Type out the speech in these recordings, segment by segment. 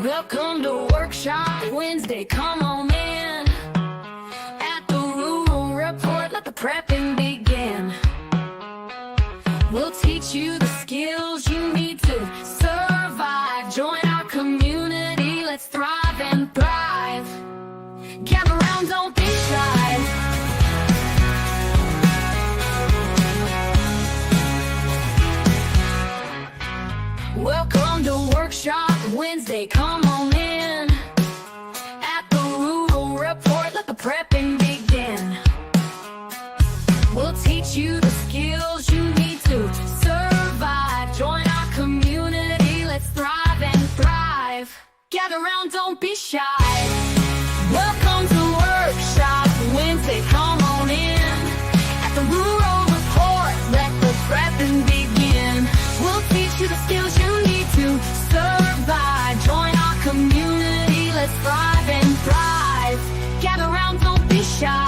Welcome to Workshop Wednesday, come on in. At the Rural Report, let the prepping begin. We'll teach you the skills you need to survive. Join our community, let's thrive and thrive. Gather round, don't be shy. Welcome to Workshop Wednesday, come on in. At the Rural Report, let the prepping begin. We'll teach you the skills you need to survive. Join our community, let's thrive and thrive. Gather round, don't be shy. Welcome to Workshop Wednesday, come on in. At the Rural Report, let the prepping begin. We'll teach you the skills you need to survive. Join our community, let's thrive and thrive. Gather round, don't be shy.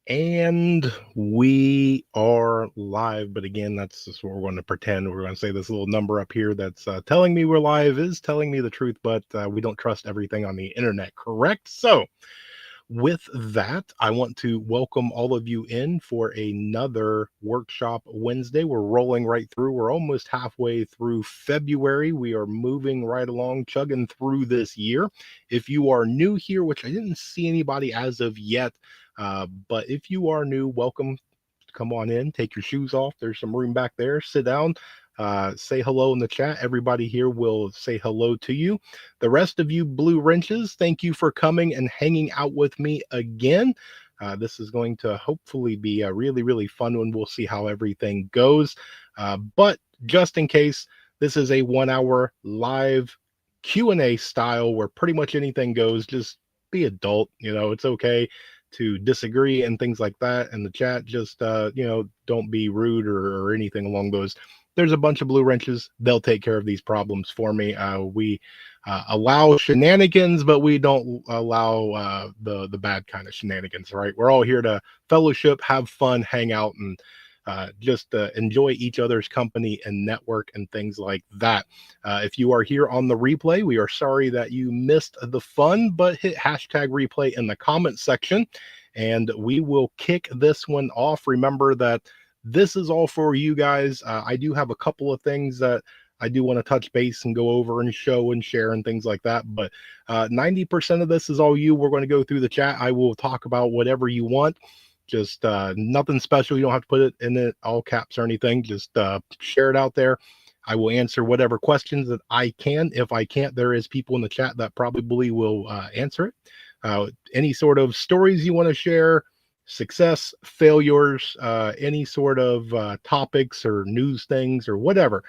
And we are live, but again, that's just what we're going to pretend. We're going to say this little number up here that's telling me we're live is telling me the truth, but we don't trust everything on the internet, correct? So with that, I want to welcome all of you in for another Workshop Wednesday. We're rolling right through. We're almost halfway through February. We are moving right along, chugging through this year. If you are new here, which I didn't see anybody as of yet, but if you are new, welcome. Come on in, take your shoes off. There's some room back there. Sit down, say hello in the chat. Everybody here will say hello to you. The rest of you blue wrenches, thank you for coming and hanging out with me again. This is going to hopefully be a really, really fun one. We'll see how everything goes. But just in case, this is a 1 hour live Q&A style where pretty much anything goes. Just be adult, it's okay to disagree and things like that in the chat. Just don't be rude or anything along those. There's a bunch of blue wrenches. They'll take care of these problems for me. We allow shenanigans, but we don't allow the bad kind of shenanigans, right? We're all here to fellowship, have fun, hang out, and just enjoy each other's company and network and things like that. If you are here on the replay, we are sorry that you missed the fun, but hit hashtag replay in the comment section and we will kick this one off. Remember that this is all for you guys. I do have a couple of things that I do want to touch base and go over and show and share and things like that. But 90% of this is all you. We're going to go through the chat. I will talk about whatever you want. Just nothing special. You don't have to put it in it all caps or anything. Just share it out there. I will answer whatever questions that I can. If I can't, there is people in the chat that probably will answer it. Any sort of stories you want to share, success, failures, any sort of topics or news things or whatever.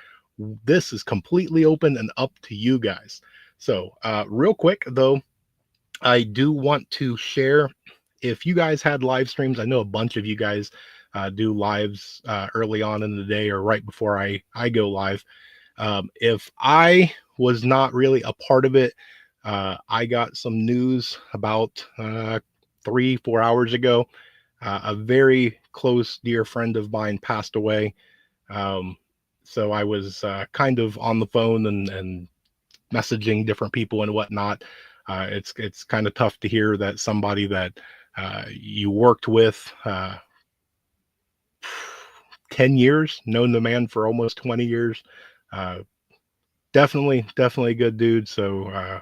This is completely open and up to you guys. So real quick, though, I do want to share. If you guys had live streams, I know a bunch of you guys do lives early on in the day or right before I go live. If I was not really a part of it, I got some news about 3-4 hours ago. A very close, dear friend of mine passed away. So I was kind of on the phone and messaging different people and whatnot. It's kind of tough to hear that somebody that you worked with 10 years, known the man for almost 20 years. Definitely a good dude. So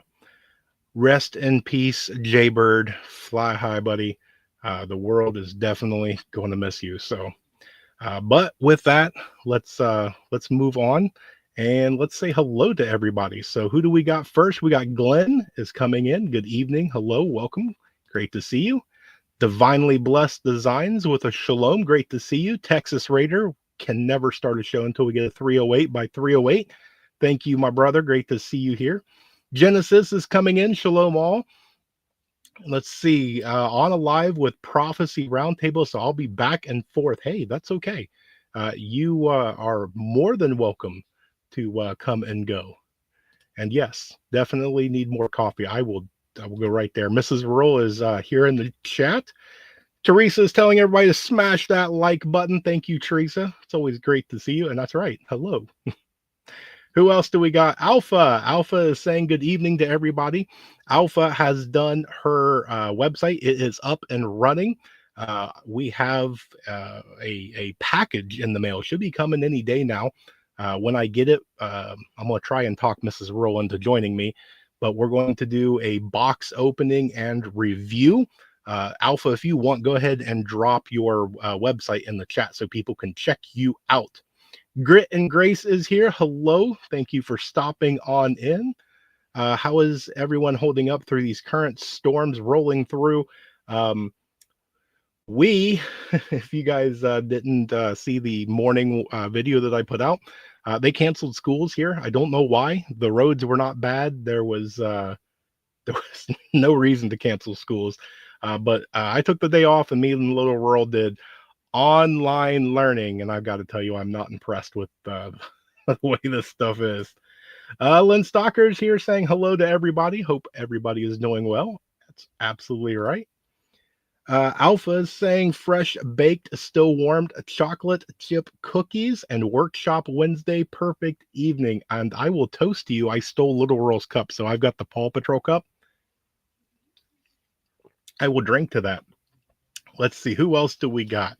rest in peace, Jaybird. Fly high, buddy. The world is definitely going to miss you. So, but with that, let's move on and let's say hello to everybody. So who do we got first? We got Glenn is coming in. Good evening. Hello. Welcome. Great to see you. Divinely Blessed Designs with a shalom. Great to see you. Texas Raider can never start a show until we get a 308 by 308. Thank you, my brother. Great to see you here. Genesis is coming in. Shalom all. Let's see. On a live with Prophecy Roundtable. So I'll be back and forth. Hey, that's okay. You are more than welcome to come and go. And yes, definitely need more coffee. I will go right there. Mrs. Rural is here in the chat. Teresa is telling everybody to smash that like button. Thank you, Teresa. It's always great to see you. And that's right. Hello. Who else do we got? Alpha. Alpha is saying good evening to everybody. Alpha has done her website. It is up and running. We have a package in the mail. Should be coming any day now. When I get it, I'm going to try and talk Mrs. Rural into joining me, but we're going to do a box opening and review. Alpha, if you want, go ahead and drop your website in the chat so people can check you out. Grit and Grace is here. Hello. Thank you for stopping on in. How is everyone holding up through these current storms rolling through? If you guys didn't see the morning video that I put out, they canceled schools here. I don't know why. The roads were not bad. There was no reason to cancel schools. But I took the day off, and me and the little world did online learning, and I've got to tell you, I'm not impressed with the way this stuff is. Lynn Stalker's here saying hello to everybody. Hope everybody is doing well. That's absolutely right. Alpha is saying fresh baked, still warmed chocolate chip cookies and workshop Wednesday. Perfect evening. And I will toast to you. I stole Little World's cup, so I've got the Paw Patrol cup. I will drink to that. Let's see. Who else do we got?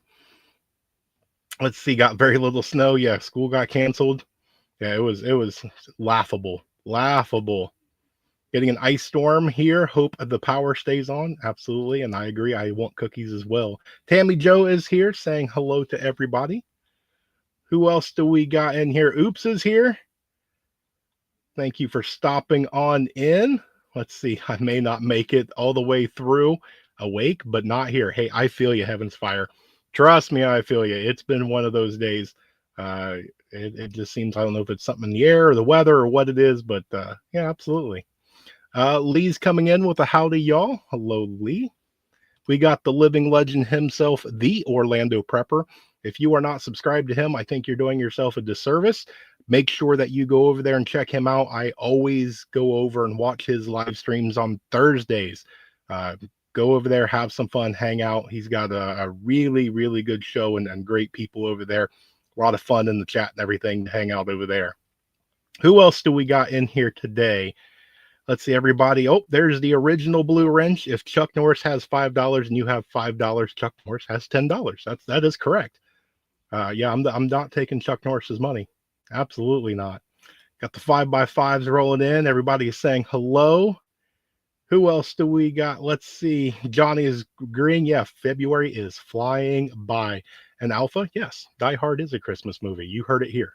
Let's see. Got very little snow. Yeah, school got canceled. Yeah, it was laughable. Getting an ice storm here. Hope the power stays on. Absolutely. And I agree. I want cookies as well. Tammy Joe is here saying hello to everybody. Who else do we got in here? Oops is here. Thank you for stopping on in. Let's see. I may not make it all the way through awake, but not here. Hey, I feel you, Heaven's Fire. Trust me, I feel you. It's been one of those days. It just seems, I don't know if it's something in the air or the weather or what it is, but yeah, absolutely. Lee's coming in with a howdy, y'all. Hello, Lee. We got the living legend himself, the Orlando Prepper. If you are not subscribed to him, I think you're doing yourself a disservice. Make sure that you go over there and check him out. I always go over and watch his live streams on Thursdays. Go over there, have some fun, hang out. He's got a really, really good show and great people over there. A lot of fun in the chat and everything to hang out over there. Who else do we got in here today? Let's see, everybody. Oh, there's the original Blue Wrench. If Chuck Norris has $5 and you have $5, Chuck Norris has $10. That is correct. Yeah, I'm not taking Chuck Norris's money. Absolutely not. Got the 5x5s rolling in. Everybody is saying hello. Who else do we got? Let's see. Johnny is agreeing. Yeah, February is flying by. And Alpha, yes, Die Hard is a Christmas movie. You heard it here.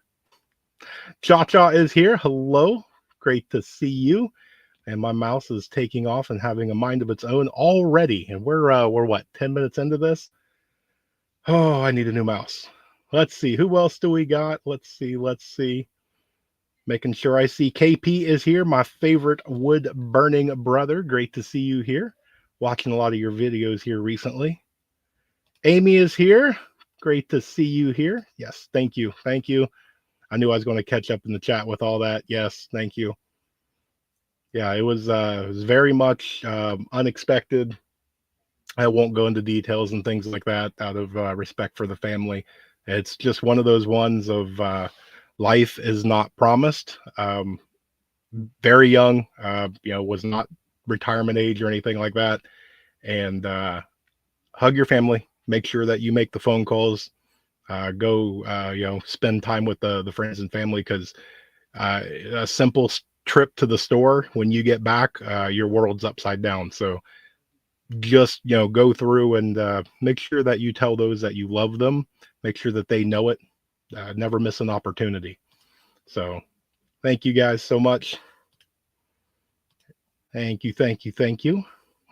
Cha Cha is here. Hello. Great to see you. And my mouse is taking off and having a mind of its own already. And we're what, 10 minutes into this? Oh, I need a new mouse. Let's see. Who else do we got? Let's see. Making sure I see KP is here, my favorite wood burning brother. Great to see you here. Watching a lot of your videos here recently. Amy is here. Great to see you here. Yes, thank you. Thank you. I knew I was going to catch up in the chat with all that. Yes, thank you. Yeah, it was very much unexpected. I won't go into details and things like that out of respect for the family. It's just one of those ones of life is not promised. Very young, was not retirement age or anything like that. And hug your family. Make sure that you make the phone calls. Go, spend time with the friends and family, because a simple trip to the store, when you get back, your world's upside down. So just, go through and make sure that you tell those that you love them. Make sure that they know it. Never miss an opportunity. So thank you guys so much. Thank you.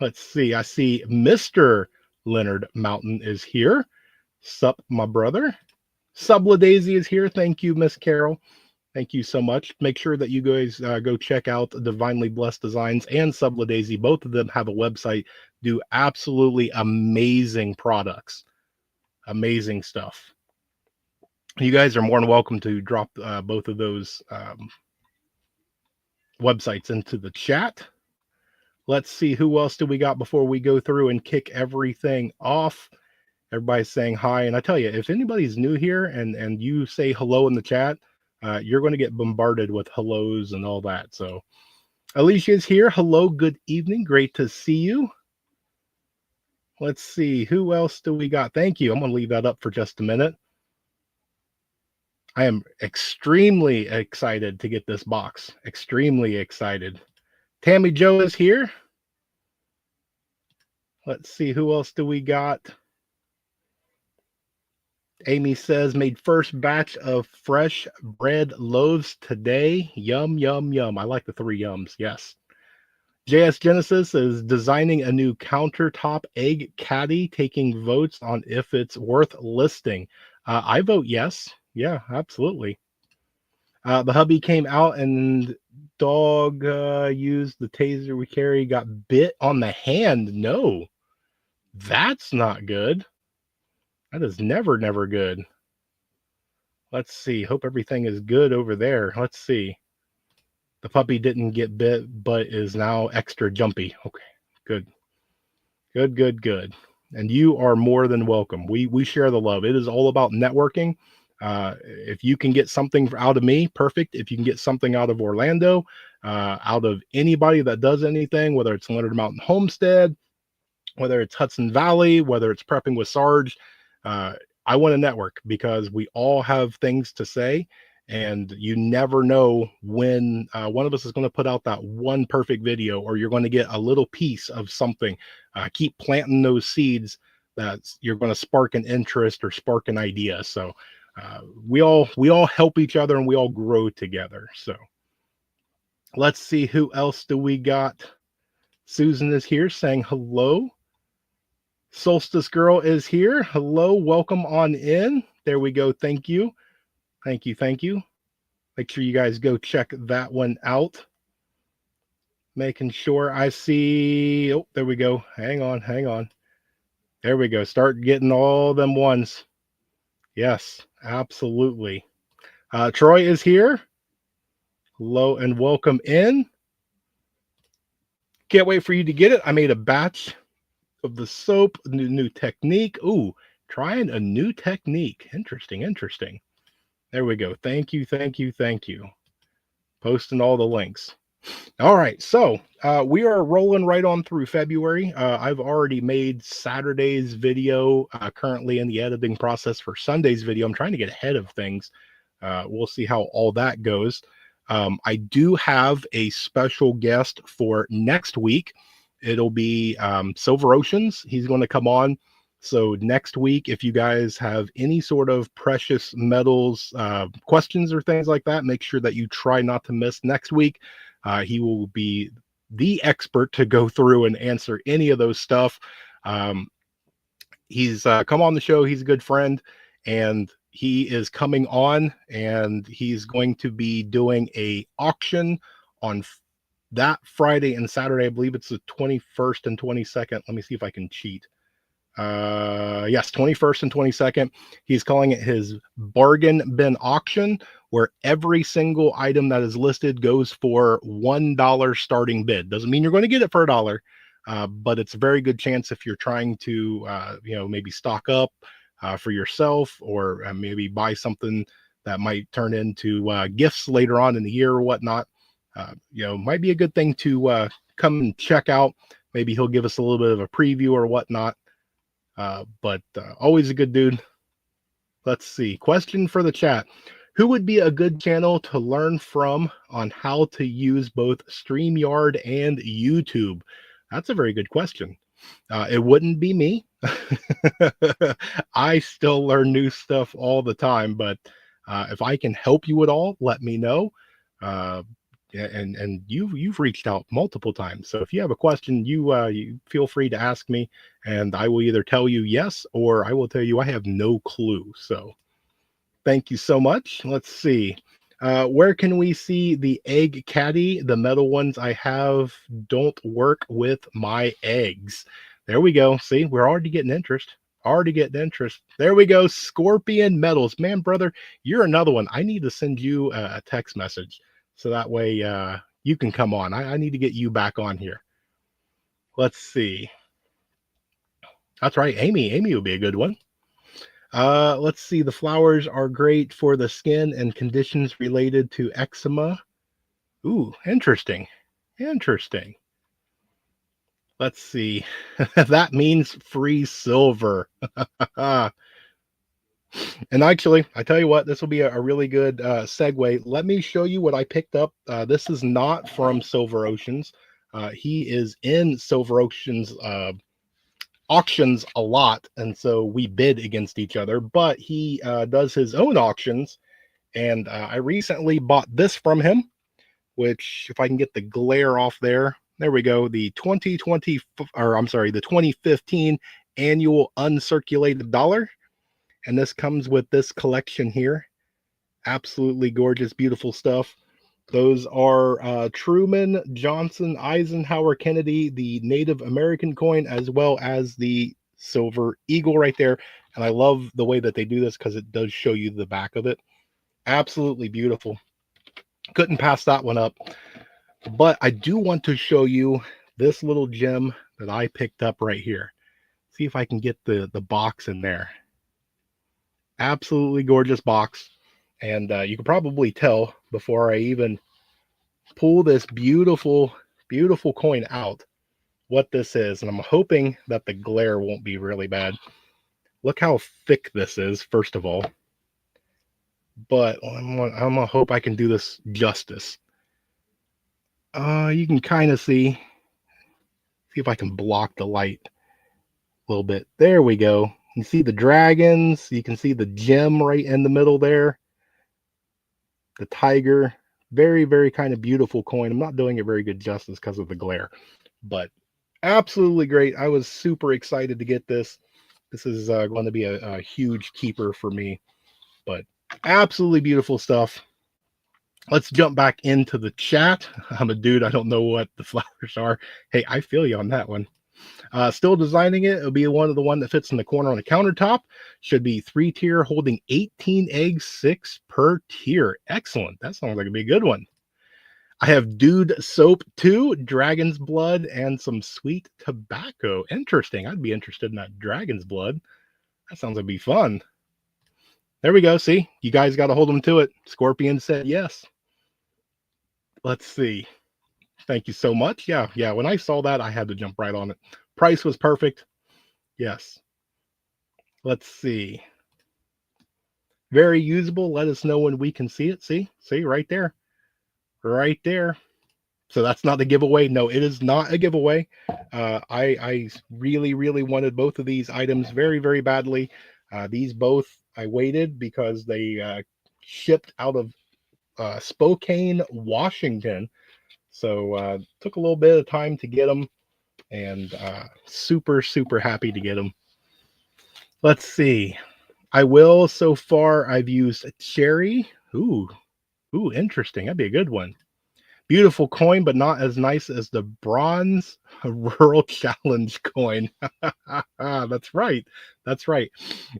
Let's see. I see Mr. Leonard Mountain is here. Sup, my brother. Subla Daisy is here. Thank you, Miss Carol. Thank you so much. Make sure that you guys go check out Divinely Blessed Designs and Subla Daisy. Both of them have a website, do absolutely amazing products. Amazing stuff. You guys are more than welcome to drop both of those websites into the chat. Let's see, who else do we got before we go through and kick everything off? Everybody's saying hi, and I tell you, if anybody's new here and you say hello in the chat, you're going to get bombarded with hellos and all that. So Alicia's here. Hello, good evening. Great to see you. Let's see, who else do we got? Thank you. I'm going to leave that up for just a minute. I am extremely excited to get this box. Extremely excited. Tammy Joe is here. Let's see, who else do we got? Amy says, made first batch of fresh bread loaves today. Yum, yum, yum. I like the 3 yums. Yes. JS Genesis is designing a new countertop egg caddy, taking votes on if it's worth listing. I vote yes. Yeah, absolutely. The hubby came out and dog used the taser we carry, got bit on the hand. No, that's not good. That is never, never good. Let's see. Hope everything is good over there. Let's see. The puppy didn't get bit, but is now extra jumpy. Okay, good. Good, good, good. And you are more than welcome. We share the love. It is all about networking. If you can get something out of me, perfect. If you can get something out of Orlando, out of anybody that does anything, whether it's Leonard Mountain Homestead, whether it's Hudson Valley, whether it's prepping with Sarge, I want to network because we all have things to say. And you never know when one of us is going to put out that one perfect video, or you're going to get a little piece of something. Keep planting those seeds that you're going to spark an interest or spark an idea. So we all help each other and we all grow together. So let's see, who else do we got? Susan is here saying hello. Solstice Girl is here. Hello, welcome on in. There we go. Thank you. Thank you. Thank you. Make sure you guys go check that one out. Making sure I see. Oh, there we go. Hang on. Hang on. There we go. Start getting all them ones. Yes, absolutely. Troy is here. Hello and welcome in. Can't wait for you to get it. I made a batch of the soap, new technique. Ooh, trying a new technique. Interesting, interesting. There we go. Thank you, thank you, thank you. Posting all the links. All right, so we are rolling right on through February. I've already made Saturday's video, currently in the editing process for Sunday's video. I'm trying to get ahead of things. We'll see how all that goes. I do have a special guest for next week. It'll be Silver Oceans. He's going to come on. So next week, if you guys have any sort of precious metals questions or things like that, make sure that you try not to miss next week. He will be the expert to go through and answer any of those stuff. He's come on the show. He's a good friend, and he is coming on, and he's going to be doing a auction on that Friday and Saturday. I believe it's the 21st and 22nd. Let me see if I can cheat. Yes, 21st and 22nd. He's calling it his bargain bin auction, where every single item that is listed goes for $1 starting bid. Doesn't mean you're going to get it for $1, but it's a very good chance if you're trying to maybe stock up for yourself, or maybe buy something that might turn into gifts later on in the year or whatnot. Might be a good thing to come and check out. Maybe he'll give us a little bit of a preview or whatnot. But always a good dude. Let's see. Question for the chat. Who would be a good channel to learn from on how to use both StreamYard and YouTube? That's a very good question. It wouldn't be me. I still learn new stuff all the time, but if I can help you at all, let me know. And you've reached out multiple times. So if you have a question, you feel free to ask me, and I will either tell you yes, or I will tell you I have no clue. So thank you so much. Let's see. Where can we see the egg caddy? The metal ones I have don't work with my eggs. There we go. See, we're already getting interest. Already getting interest. There we go. Scorpion Metals. Man, brother, you're another one. I need to send you a text message, so that way you can come on. I need to get you back on here. Let's see. That's right, Amy. Amy would be a good one. Let's see. The flowers are great for the skin and conditions related to eczema. Ooh, interesting. Interesting. Let's see. That means free silver. And actually, I tell you what, this will be a really good segue. Let me show you what I picked up. This is not from Silver Oceans. He is in Silver Oceans auctions a lot, and so we bid against each other. But he does his own auctions, and I recently bought this from him. Which, if I can get the glare off there, there we go. The 2020, or I'm sorry, the 2015 annual uncirculated dollar. And this comes with this collection here. Absolutely gorgeous, beautiful stuff. Those are Truman, Johnson, Eisenhower, Kennedy, the Native American coin, as well as the silver eagle right there. And I love the way that they do this because it does show you the back of it. Absolutely beautiful. Couldn't pass that one up. But I do want to show you this little gem that I picked up right here. See if I can get the box in there. Absolutely gorgeous box. And you can probably tell before I even pull this beautiful, beautiful coin out what this is. And I'm hoping that the glare won't be really bad. Look how thick this is, first of all. But I'm gonna hope I can do this justice. You can kind of see if I can block the light a little bit. There we go. You see the dragons. You can see the gem right in the middle there. The tiger. Very, very kind of beautiful coin. I'm not doing it very good justice because of the glare, but absolutely great. I was super excited to get this. This is going to be a huge keeper for me, but absolutely beautiful stuff. Let's jump back into the chat. I'm a dude. I don't know what the flowers are. Hey, I feel you on that one. Still designing it. It'll be the one that fits in the corner on the countertop. Should be 3-tier, holding 18 eggs, 6 per tier. Excellent. That sounds like it'd be a good one. I have Dude Soap 2, Dragon's Blood, and some sweet tobacco. Interesting. I'd be interested in that Dragon's Blood. That sounds like it'd be fun. There we go. See, you guys got to hold them to it. Scorpion said yes. Let's see. Thank you so much. Yeah. When I saw that, I had to jump right on it. Price was perfect. Yes. Let's see. Very usable. Let us know when we can see it. See right there. Right there. So that's not the giveaway. No, it is not a giveaway. I really, really wanted both of these items very, very badly. These both I waited because they shipped out of Spokane, Washington. So took a little bit of time to get them, and super, super happy to get them. Let's see. I will. So far, I've used cherry. Ooh, interesting. That'd be a good one. Beautiful coin, but not as nice as the bronze Rural Challenge coin. That's right. That's right.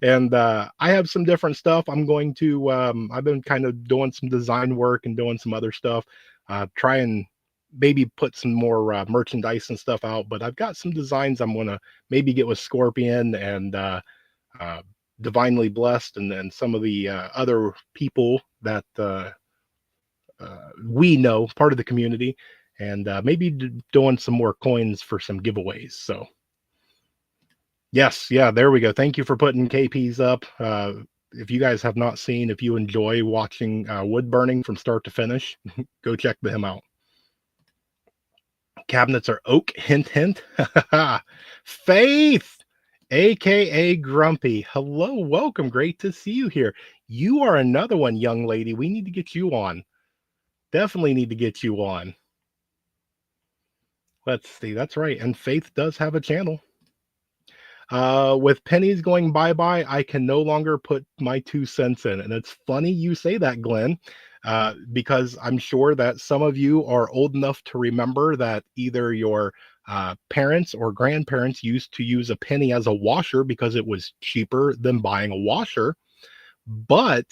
And I have some different stuff. I'm going to, I've been kind of doing some design work and doing some other stuff. Try and maybe put some more merchandise and stuff out. But I've got some designs I'm going to maybe get with Scorpion and Divinely Blessed, and then some of the other people that we know, part of the community, and maybe doing some more coins for some giveaways. So yes, yeah, there we go. Thank you for putting KPs up. If you guys have not seen, if you enjoy watching wood burning from start to finish, go check them out. Cabinets are oak. Hint, hint. Faith, aka Grumpy. Hello, welcome. Great to see you here. You are another one, young lady. We need to get you on. Definitely need to get you on. Let's see. That's right. And Faith does have a channel. With pennies going bye-bye, I can no longer put my 2 cents in. And it's funny you say that, Glenn, because I'm sure that some of you are old enough to remember that either your parents or grandparents used to use a penny as a washer because it was cheaper than buying a washer. But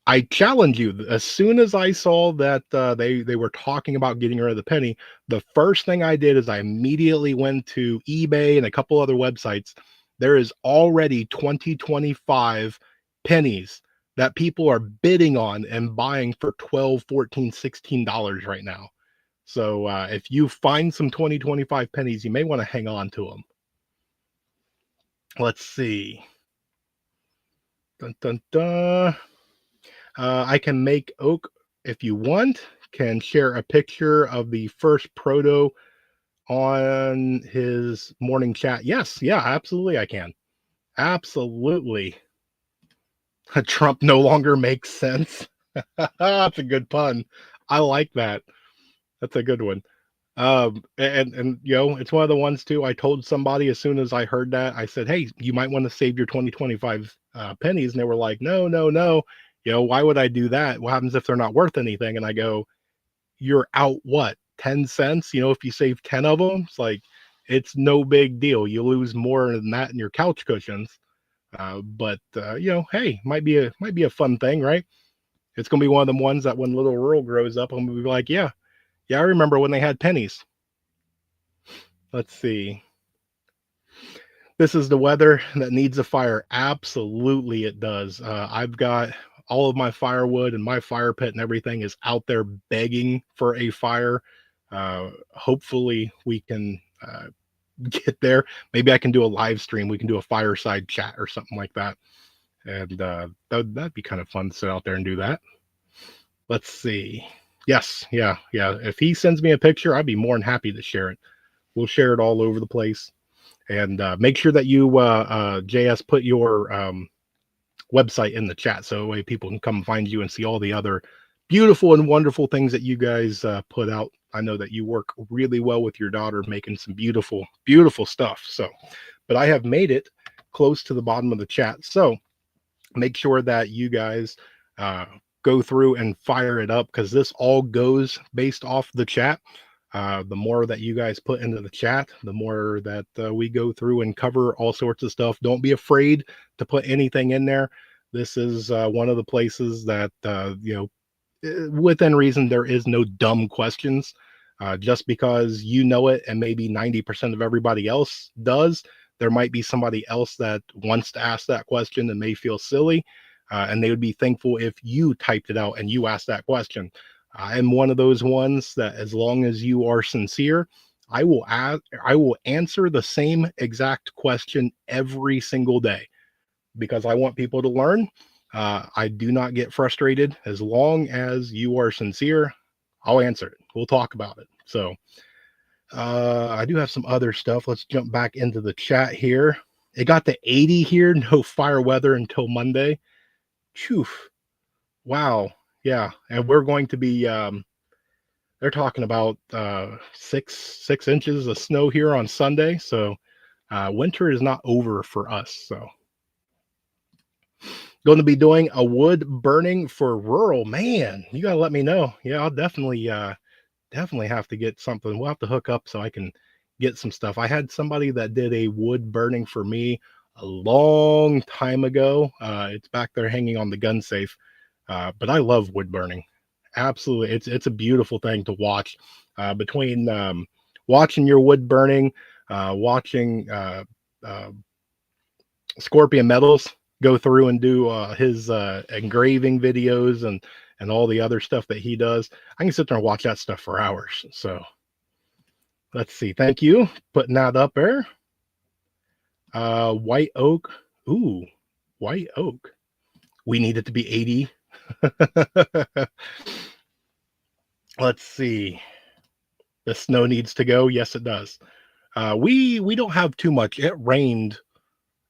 I challenge you. As soon as I saw that they were talking about getting rid of the penny, the first thing I did is I immediately went to eBay and a couple other websites. There is already 2025 pennies that people are bidding on and buying for 12, 14, $16 right now. So if you find some 2025 pennies, you may want to hang on to them. Let's see. Dun, dun, dun. I can make oak if you want. Can share a picture of the first proto on his morning chat. Yes, yeah, absolutely, I can. Absolutely. Trump no longer makes sense. That's a good pun. I like that. That's a good one. And you know, it's one of the ones too. I told somebody as soon as I heard that, I said, "Hey, you might want to save your 2025 pennies," and they were like, "No, no, no. You know, why would I do that? What happens if they're not worth anything?" And I go, "You're out what, 10 cents? You know, if you save 10 of them, it's like it's no big deal. You lose more than that in your couch cushions." But you know, hey, might be a fun thing, right? It's gonna be one of them ones that when little Earl grows up, I'm gonna be like, yeah, yeah, I remember when they had pennies. Let's see. This is the weather that needs a fire. Absolutely, it does. I've got all of my firewood and my fire pit and everything is out there begging for a fire. Hopefully, we can get there. Maybe I can do a live stream. We can do a fireside chat or something like that. And that'd be kind of fun to sit out there and do that. Let's see. Yes, yeah, yeah. If he sends me a picture, I'd be more than happy to share it. We'll share it all over the place. And make sure that you, JS, put your website in the chat so that way people can come find you and see all the other beautiful and wonderful things that you guys put out. I know that you work really well with your daughter making some beautiful, beautiful stuff. So, but I have made it close to the bottom of the chat. So make sure that you guys go through and fire it up because this all goes based off the chat. The more that you guys put into the chat, the more that we go through and cover all sorts of stuff. Don't be afraid to put anything in there. This is one of the places that, you know, within reason, there is no dumb questions. Just because you know it and maybe 90% of everybody else does, there might be somebody else that wants to ask that question and may feel silly. And they would be thankful if you typed it out and you asked that question. I am one of those ones that as long as you are sincere, I will answer the same exact question every single day because I want people to learn. I do not get frustrated. As long as you are sincere, I'll answer it. We'll talk about it. So I do have some other stuff. Let's jump back into the chat here. It got to 80 here. No fire weather until Monday. Phew. Wow. Yeah. And we're going to be they're talking about 6 inches of snow here on Sunday. So winter is not over for us. So going to be doing a wood burning for rural. Man, you gotta let me know. Yeah, I'll definitely have to get something. We'll have to hook up so I can get some stuff. I had somebody that did a wood burning for me a long time ago. It's back there hanging on the gun safe. But I love wood burning. Absolutely, it's a beautiful thing to watch. Between watching your wood burning, watching Scorpion Metals go through and do his engraving videos and all the other stuff that he does, I can sit there and watch that stuff for hours. So let's see. Thank you putting that up there. White oak. Ooh, white oak. We need it to be 80. Let's see. The snow needs to go. Yes, it does. We don't have too much. It rained.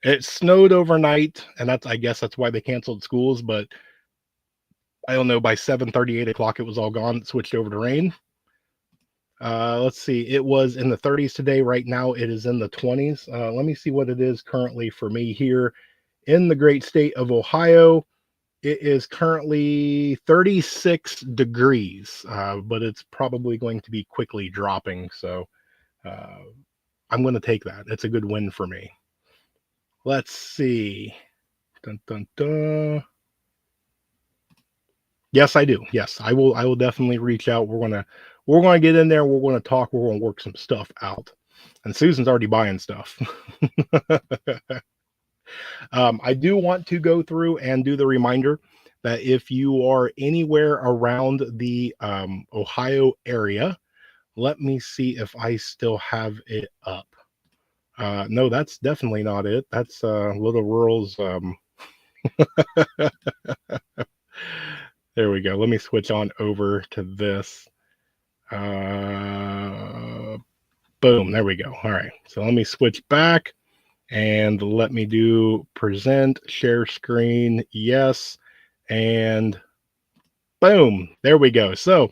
It snowed overnight, and I guess that's why they canceled schools. But I don't know. By 7:30, 8 o'clock, it was all gone. It switched over to rain. Let's see. It was in the 30s today. Right now, it is in the 20s. Let me see what it is currently for me here in the great state of Ohio. It is currently 36 degrees, but it's probably going to be quickly dropping. So uh, I'm going to take that. It's a good win for me. Let's see. Dun, dun, dun. Yes, I do. Yes, I will. I will definitely reach out. We're gonna get in there. We're gonna talk. We're gonna work some stuff out. And Susan's already buying stuff. I do want to go through and do the reminder that if you are anywhere around the Ohio area, let me see if I still have it up. No, that's definitely not it. That's Little Rural's. There we go. Let me switch on over to this. Uh, Boom. There we go. All right. So let me switch back and let me do present, share screen. Yes. And boom. There we go. So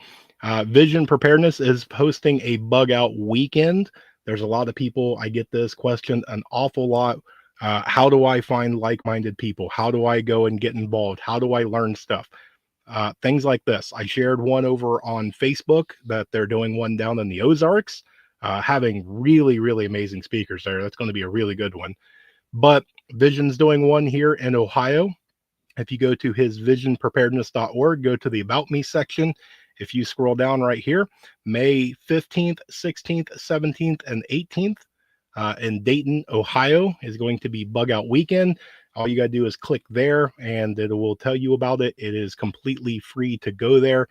Vision Preparedness is hosting a bug out weekend. There's a lot of people. I get this question an awful lot. How do I find like minded people? How do I go and get involved? How do I learn stuff? Things like this. I shared one over on Facebook that they're doing one down in the Ozarks, having really, really amazing speakers there. That's going to be a really good one. But Vision's doing one here in Ohio. If you go to his visionpreparedness.org, go to the About Me section. If you scroll down right here, May 15th, 16th, 17th, and 18th in Dayton, Ohio is going to be Bug Out Weekend. All you got to do is click there and it will tell you about it. It is completely free to go there.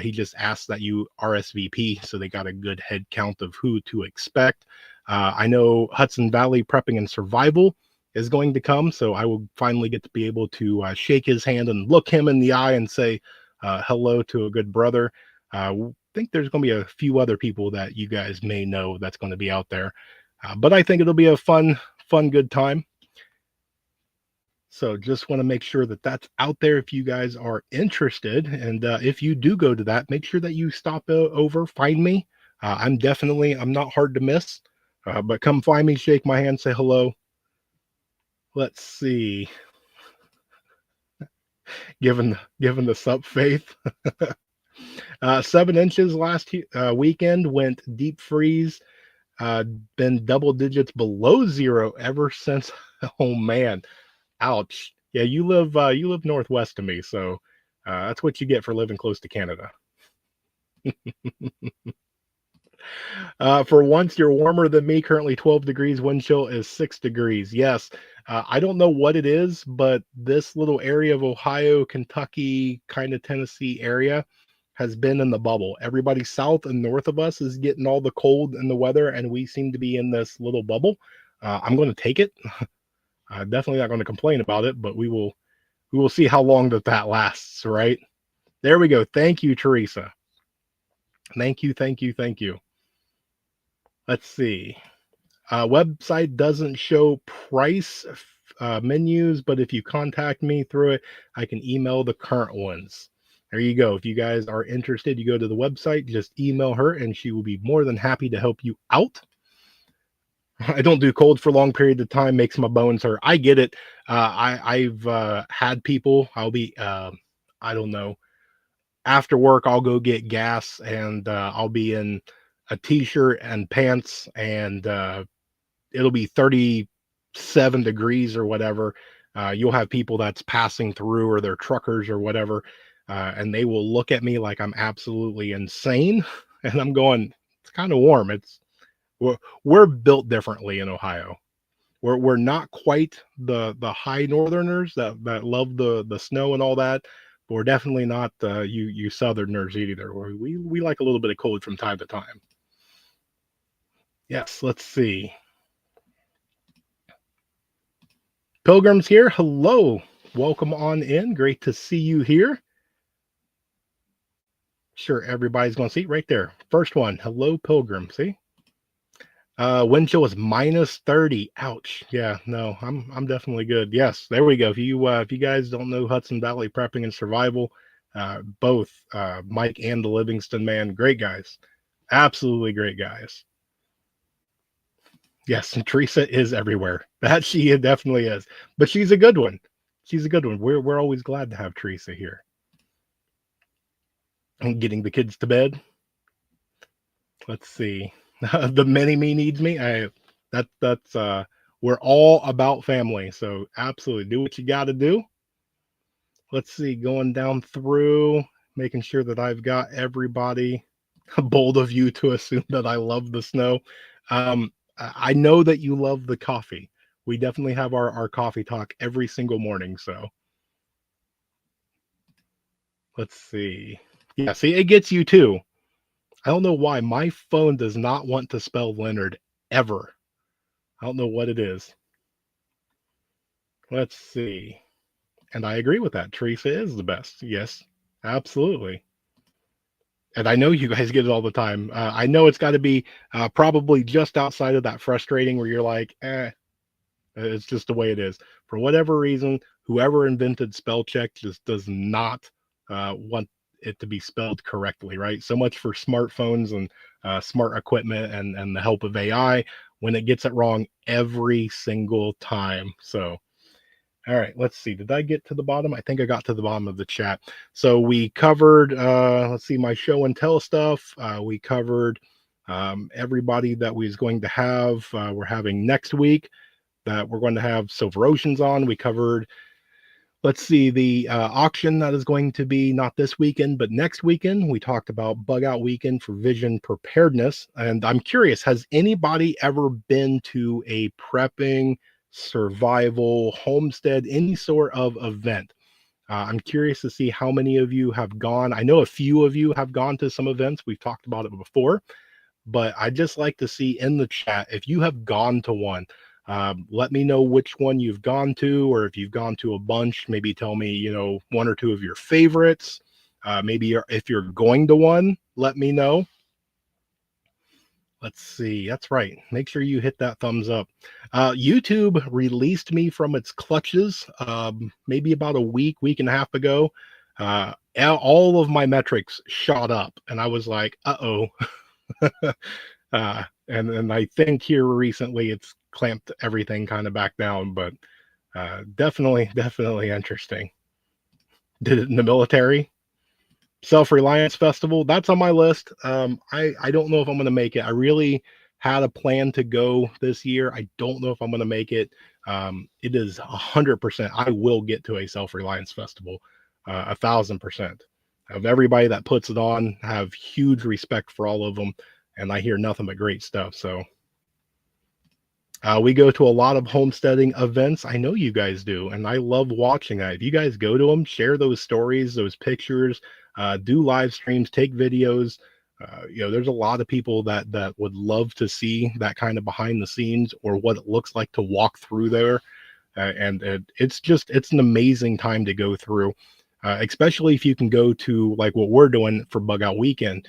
He just asked that you RSVP so they got a good head count of who to expect. I know Hudson Valley Prepping and Survival is going to come, so I will finally get to be able to shake his hand and look him in the eye and say hello to a good brother. I think there's going to be a few other people that you guys may know that's going to be out there. But I think it'll be a fun, good time. So just want to make sure that that's out there if you guys are interested. And if you do go to that, make sure that you stop over, find me. I'm not hard to miss, but come find me, shake my hand, say hello. Let's see. Given the sup faith. 7 inches last weekend went deep freeze. Been double digits below zero ever since. Oh man, ouch. Yeah, you live northwest of me, so that's what you get for living close to Canada. For once, you're warmer than me. Currently 12 degrees. Wind chill is 6 degrees. Yes. I don't know what it is, but this little area of Ohio, Kentucky, kind of Tennessee area has been in the bubble. Everybody south and north of us is getting all the cold and the weather, and we seem to be in this little bubble. I'm going to take it. Definitely not going to complain about it, but we will see how long that lasts, right? There we go. Thank you, Teresa. Thank you. Let's see. Website doesn't show price menus, but if you contact me through it, I can email the current ones. There you go. If you guys are interested, you go to the website, just email her and she will be more than happy to help you out. I don't do cold for long periods of time, makes my bones hurt. I get it. I've had people, I don't know, after work, I'll go get gas and I'll be in a t-shirt and pants and it'll be 37 degrees or whatever. You'll have people that's passing through or they're truckers or whatever, and they will look at me like I'm absolutely insane. And I'm going, it's kind of warm. We're built differently in Ohio. We're not quite the high northerners that love the snow and all that, but we're definitely not you southerners either. We like a little bit of cold from time to time. Yes, let's see. Pilgrims here, hello. Welcome on in. Great to see you here. Sure, everybody's going to see right there. First one, hello, Pilgrim. See? Wind chill is minus 30. Ouch. Yeah, no, I'm definitely good. Yes, there we go. If you guys don't know Hudson Valley Prepping and Survival, both Mike and the Livingston man, great guys. Absolutely great guys. Yes, and Teresa is everywhere. That she definitely is. But she's a good one. She's a good one. We're always glad to have Teresa here. And getting the kids to bed. Let's see. The mini me needs me. That's we're all about family. So absolutely do what you got to do. Let's see, going down through. making sure that I've got everybody. Bold of you to assume that I love the snow. I know that you love the coffee. We definitely have our coffee talk every single morning. So let's see. Yeah, see, it gets you too. I don't know why my phone does not want to spell Leonard ever. I don't know what it is. Let's see. And I agree with that. Teresa is the best. Yes, absolutely. And I know you guys get it all the time. I know it's got to be probably just outside of that frustrating where you're like, it's just the way it is. For whatever reason, whoever invented spell check just does not want it to be spelled correctly, right? So much for smartphones and smart equipment and the help of AI when it gets it wrong every single time. So all right, let's see. Did I get to the bottom? I think I got to the bottom of the chat. So we covered, let's see, my show and tell stuff. We covered everybody that we was going to have. We're having next week that we're going to have Silver Oceans on. We covered, let's see, the auction that is going to be not this weekend, but next weekend. We talked about Bug Out Weekend for Vision Preparedness. And I'm curious, has anybody ever been to a prepping, survival, homestead, any sort of event? I'm curious to see how many of you have gone. I know a few of you have gone to some events. We've talked about it before, but I just like to see in the chat if you have gone to one. Let me know which one you've gone to, or if you've gone to a bunch, maybe tell me, one or two of your favorites. Maybe if you're going to one, let me know. Let's see. That's right. Make sure you hit that thumbs up. YouTube released me from its clutches maybe about a week and a half ago. All of my metrics shot up, and I was like, uh-oh. And I think here recently it's clamped everything kind of back down, but definitely interesting. Did it in the military. Self-Reliance Festival, that's on my list. I don't know if I'm going to make it. I really had a plan to go this year. I don't know if I'm going to make it. It is 100%. I will get to a Self-Reliance Festival, 1,000%. Of everybody that puts it on, have huge respect for all of them, and I hear nothing but great stuff. So we go to a lot of homesteading events. I know you guys do, and I love watching that. If you guys go to them, share those stories, those pictures, do live streams, take videos. There's a lot of people that would love to see that kind of behind the scenes or what it looks like to walk through there. And it's an amazing time to go through, especially if you can go to like what we're doing for Bug Out Weekend.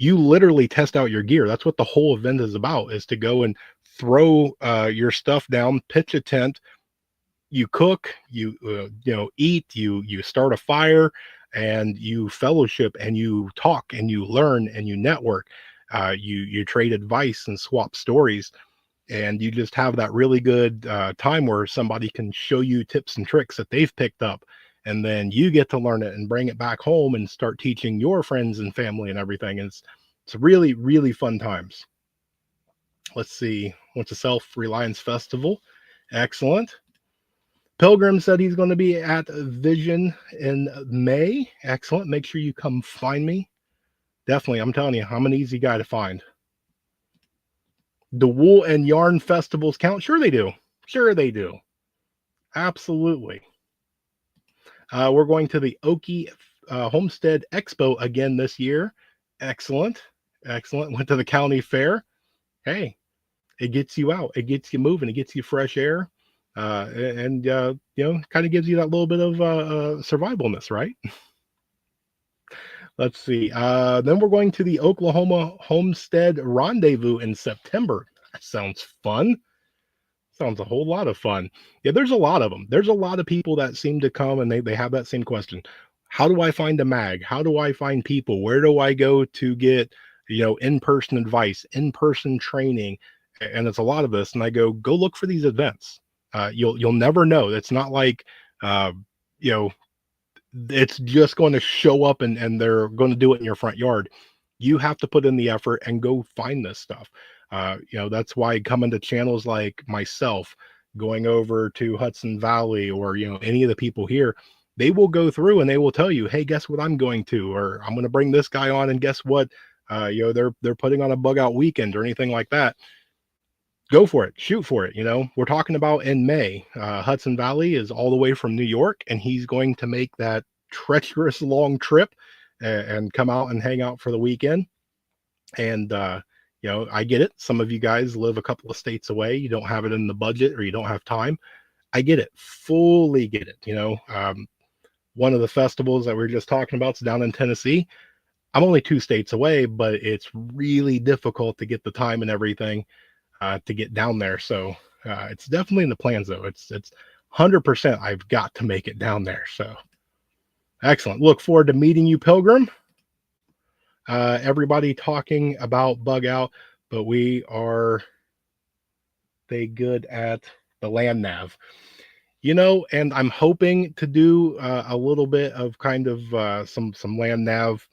You literally test out your gear. That's what the whole event is about, is to go and throw your stuff down, pitch a tent, you cook, you eat, you start a fire, and you fellowship and you talk and you learn and you network. You trade advice and swap stories, and you just have that really good time where somebody can show you tips and tricks that they've picked up, and then you get to learn it and bring it back home and start teaching your friends and family and everything. And it's really, really fun times. Let's see. Went to Self-Reliance Festival. Excellent. Pilgrim said he's going to be at Vision in May. Excellent. Make sure you come find me. Definitely. I'm telling you, I'm an easy guy to find. The wool and yarn festivals count? Sure they do. Sure they do. Absolutely. We're going to the Okie Homestead Expo again this year. Excellent. Excellent. Went to the county fair. Hey, it gets you out. It gets you moving. It gets you fresh air. And kind of gives you that little bit of survivalness, right? Let's see. Then we're going to the Oklahoma Homestead Rendezvous in September. That sounds fun. Sounds a whole lot of fun. Yeah, there's a lot of them. There's a lot of people that seem to come and they have that same question. How do I find a mag? How do I find people? Where do I go to get, in-person advice, in-person training? And it's a lot of this. And I go look for these events. You'll never know. It's not like, it's just going to show up and they're going to do it in your front yard. You have to put in the effort and go find this stuff. That's why coming to channels like myself, going over to Hudson Valley or, any of the people here, they will go through and they will tell you, hey, guess what I'm going to, or I'm going to bring this guy on, and guess what, they're putting on a bug out weekend or anything like that. Go for it, shoot for it. We're talking about in May. Hudson Valley is all the way from New York, and he's going to make that treacherous long trip and come out and hang out for the weekend. And I get it. Some of you guys live a couple of states away. You don't have it in the budget, or you don't have time. I get it, fully get it. One of the festivals that we were just talking about is down in Tennessee. I'm only 2 states away, but it's really difficult to get the time and everything to get down there. So it's definitely in the plans, though. It's 100%. I've got to make it down there. So excellent. Look forward to meeting you, Pilgrim. Everybody talking about bug out, but they good at the land nav. And I'm hoping to do a little bit of kind of some land nav.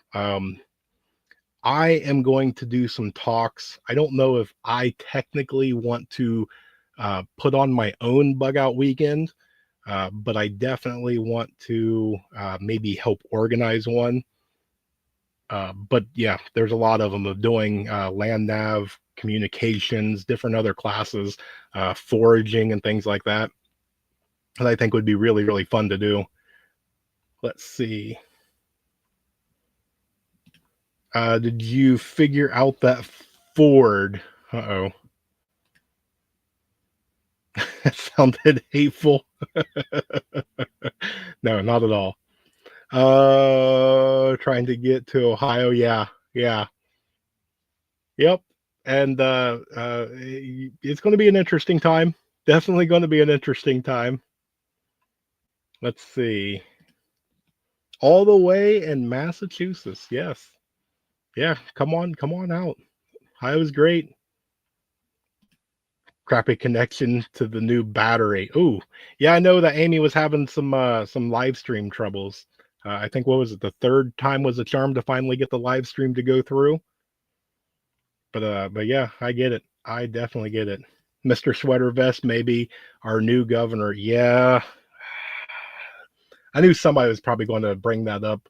I am going to do some talks. I don't know if I technically want to put on my own bug out weekend, but I definitely want to maybe help organize one. But yeah, there's a lot of them of doing land nav, communications, different other classes, foraging and things like that. And I think would be really, really fun to do. Let's see. Did you figure out that Ford? Uh-oh. That sounded hateful. No, not at all. Trying to get to Ohio. Yeah. Yep. And it's going to be an interesting time. Definitely going to be an interesting time. Let's see. All the way in Massachusetts. Yes. Yeah. Come on out. Ohio's great. Crappy connection to the new battery. Ooh, yeah, I know that Amy was having some live stream troubles. I think, what was it, the third time was a charm to finally get the live stream to go through. But yeah, I get it. I definitely get it. Mr. Sweater Vest, maybe our new governor. Yeah, I knew somebody was probably going to bring that up.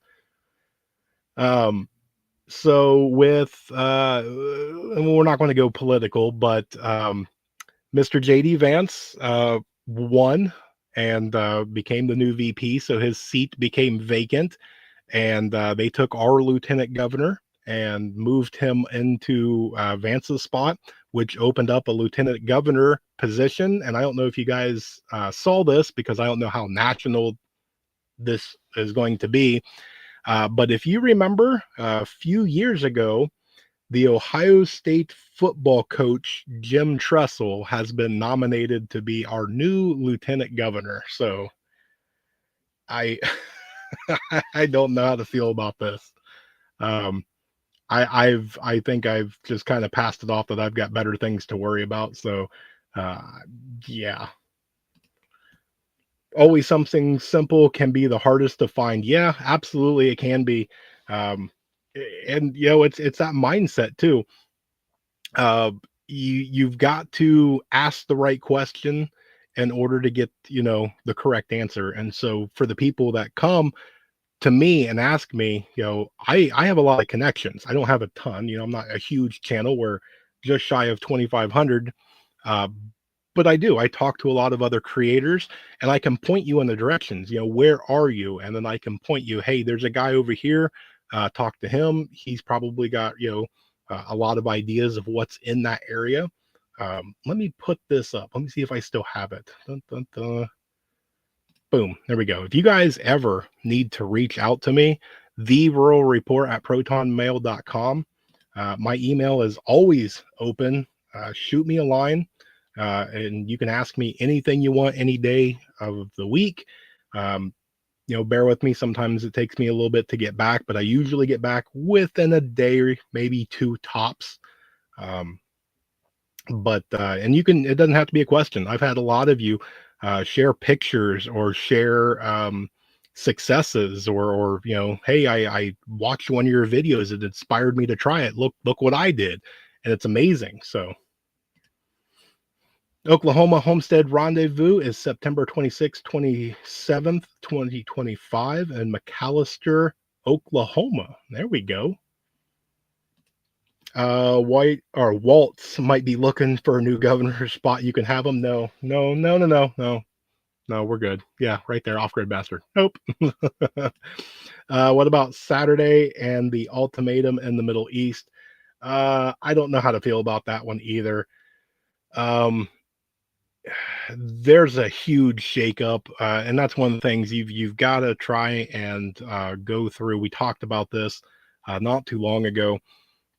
So with we're not going to go political, but Mr. JD Vance won and became the new VP, so his seat became vacant, and they took our lieutenant governor and moved him into Vance's spot, which opened up a lieutenant governor position. And I don't know if you guys saw this, because I don't know how national this is going to be, but if you remember a few years ago, the Ohio State football coach, Jim Tressel, has been nominated to be our new lieutenant governor. So I I don't know how to feel about this. I think I've just kind of passed it off that I've got better things to worry about. So yeah. Always something simple can be the hardest to find. Yeah, absolutely it can be. And it's that mindset too. You've got to ask the right question in order to get the correct answer. And so for the people that come to me and ask me, I have a lot of connections. I don't have a ton. I'm not a huge channel. We're just shy of 2,500, but I talk to a lot of other creators, and I can point you in the directions. Where are you? And then I can point you, hey, there's a guy over here. Talk to him. He's probably got a lot of ideas of what's in that area. Let me put this up. Let me see if I still have it. Dun, dun, dun. Boom. There we go. If you guys ever need to reach out to me, theruralreport@protonmail.com. My email is always open. Shoot me a line, and you can ask me anything you want any day of the week. Bear with me. Sometimes it takes me a little bit to get back, but I usually get back within a day or maybe 2 tops. And it doesn't have to be a question. I've had a lot of you share pictures or share successes or hey, I watched one of your videos. It inspired me to try it. Look what I did. And it's amazing. So Oklahoma Homestead Rendezvous is September 26th, 27th, 2025 in McAllister, Oklahoma. There we go. White or Waltz might be looking for a new governor spot. You can have them. No, no, no, no, no, no, no. We're good. Yeah, right there. Off grid bastard. Nope. What about Saturday and the ultimatum in the Middle East? I don't know how to feel about that one either. Um, there's a huge shakeup, and that's one of the things you've got to try and go through. We talked about this not too long ago,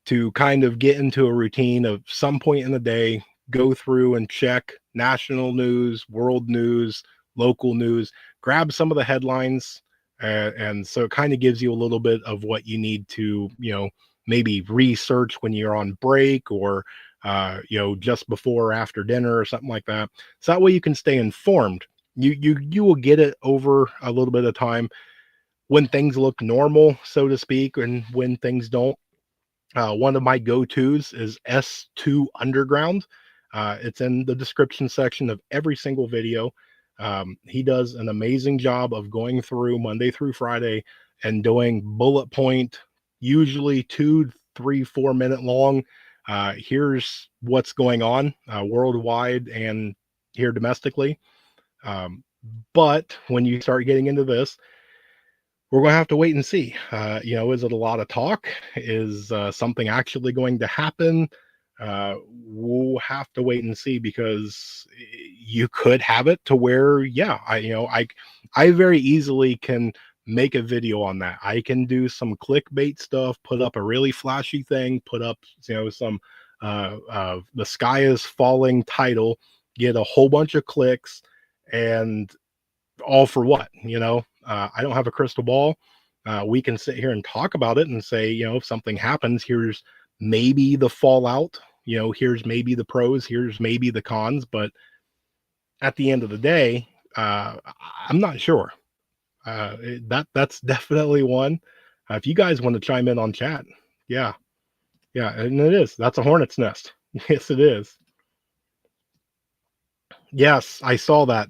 to kind of get into a routine of some point in the day, go through and check national news, world news, local news, grab some of the headlines. And so it kind of gives you a little bit of what you need to, maybe research when you're on break or, just before or after dinner or something like that. So that way you can stay informed. You will get it over a little bit of time when things look normal, so to speak, and when things don't. One of my go-tos is S2 Underground. It's in the description section of every single video. He does an amazing job of going through Monday through Friday and doing bullet point, usually 2, 3, 4 minute long. Here's what's going on worldwide and here domestically. Um, but when you start getting into this, we're going to have to wait and see. Is it a lot of talk? Is something actually going to happen? We'll have to wait and see, because you could have it to where, yeah, I very easily can make a video on that. I can do some clickbait stuff, put up a really flashy thing, put up, some the sky is falling title, get a whole bunch of clicks, and all for what? I don't have a crystal ball. We can sit here and talk about it and say, if something happens, here's maybe the fallout, here's maybe the pros, here's maybe the cons. But at the end of the day, I'm not sure. That's definitely one. If you guys want to chime in on chat, yeah, yeah, and that's a hornet's nest. Yes, it is. Yes, I saw that,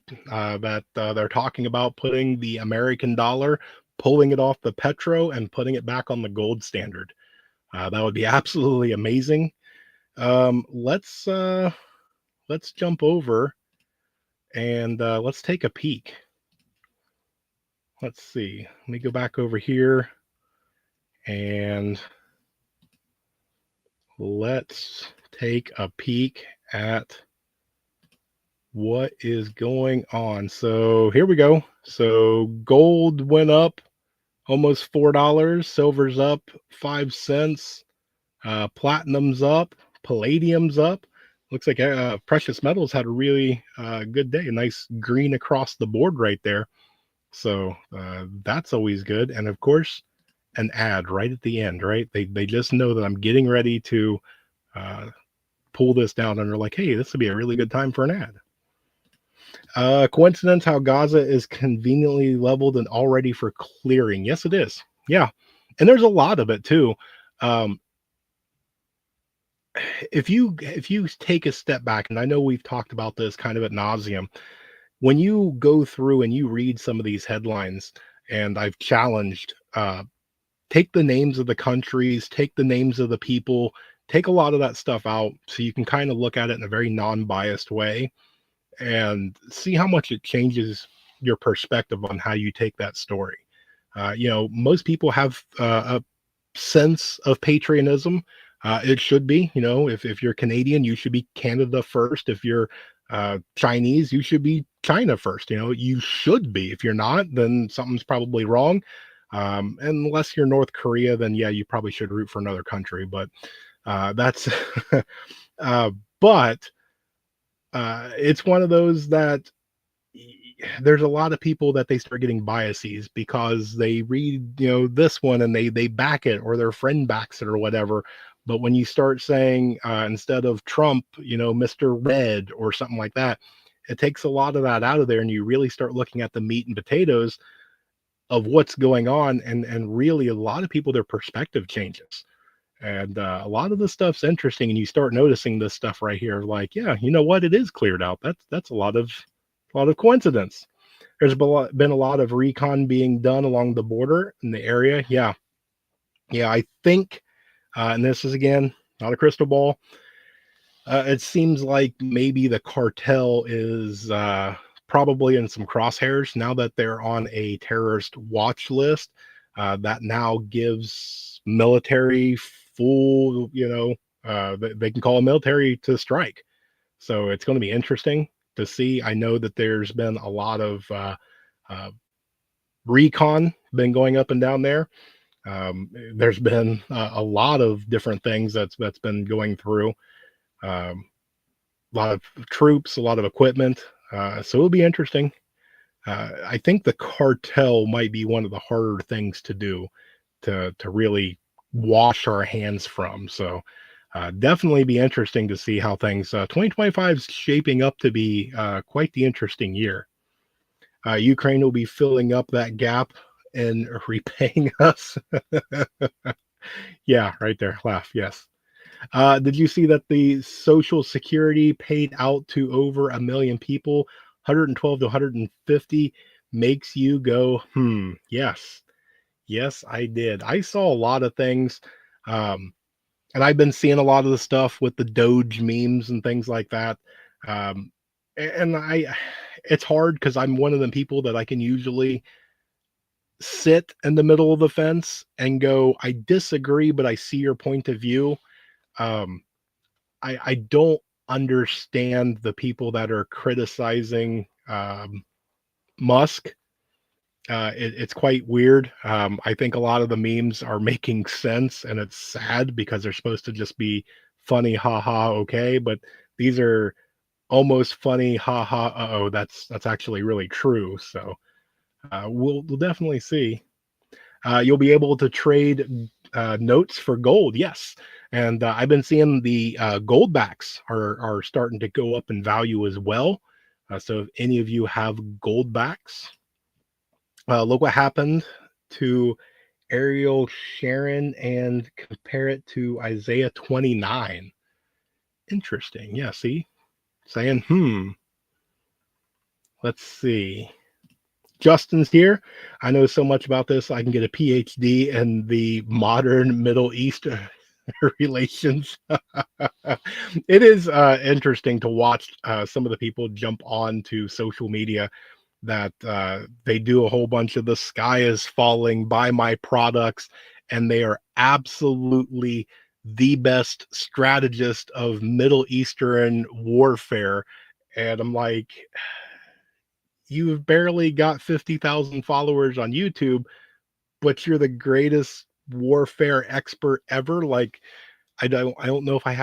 they're talking about putting the American dollar, pulling it off the petro and putting it back on the gold standard. That would be absolutely amazing. Let's jump over and let's take a peek. Let's see. Let me go back over here and let's take a peek at what is going on. So here we go. So gold went up almost $4, silver's up 5 cents, platinum's up, palladium's up. Looks like precious metals had a really good day, a nice green across the board right there. So that's always good. And of course, an ad right at the end, right? They just know that I'm getting ready to pull this down, and they're like, hey, this would be a really good time for an ad. Coincidence how Gaza is conveniently leveled and all ready for clearing. Yes, it is. Yeah. And there's a lot of it too. If you take a step back, and I know we've talked about this kind of ad nauseum, when you go through and you read some of these headlines, and I've challenged, take the names of the countries, take the names of the people, take a lot of that stuff out so you can kind of look at it in a very non-biased way and see how much it changes your perspective on how you take that story. Most people have a sense of patriotism. It should be, if you're Canadian, you should be Canada first. If you're Chinese, you should be China first. You should be. If you're not, then something's probably wrong. Unless you're North Korea, then yeah, you probably should root for another country. But that's, but it's one of those that there's a lot of people that they start getting biases because they read, this one and they back it, or their friend backs it or whatever. But when you start saying instead of Trump, Mr. Red or something like that, it takes a lot of that out of there, and you really start looking at the meat and potatoes of what's going on, and really a lot of people, their perspective changes. And a lot of this stuff's interesting, and you start noticing this stuff right here. Like, yeah, you know what? It is cleared out. That's a lot of coincidence. There's been a lot of recon being done along the border in the area. Yeah, yeah. I think, and this is again not a crystal ball. It seems like maybe the cartel is probably in some crosshairs now that they're on a terrorist watch list. That now gives military full, they can call a military to strike. So it's going to be interesting to see. I know that there's been a lot of uh, recon been going up and down there. There's been a lot of different things that's been going through. Um, a lot of troops, a lot of equipment. So it'll be interesting. I think the cartel might be one of the harder things to do to really wash our hands from. So definitely be interesting to see how things. 2025 is shaping up to be quite the interesting year. Ukraine will be filling up that gap and repaying us. Yeah, right there. Laugh. Yes. Did you see that the Social Security paid out to over a million people, 112 to 150, makes you go, hmm, yes. Yes, I did. I saw a lot of things. Um, and I've been seeing a lot of the stuff with the Doge memes and things like that. Um, and it's hard because I'm one of the people that I can usually sit in the middle of the fence and go, I disagree, but I see your point of view. Um, I don't understand the people that are criticizing Musk. It's quite weird. I think a lot of the memes are making sense, and it's sad because they're supposed to just be funny, haha, okay. But these are almost funny, haha, uh-oh. That's actually really true. So we'll definitely see. You'll be able to trade notes for gold. Yes, and I've been seeing the gold backs are starting to go up in value as well. So if any of you have gold backs, look what happened to Ariel Sharon and compare it to Isaiah 29. Interesting. Yeah, see? Saying, let's see. Justin's here. I know so much about this. I can get a PhD in the modern Middle East relations. It is interesting to watch some of the people jump on to social media that they do a whole bunch of the sky is falling, buy my products, and they are absolutely the best strategist of Middle Eastern warfare. And I'm like, you've barely got 50,000 followers on YouTube, but you're the greatest warfare expert ever. Like, I don't know if I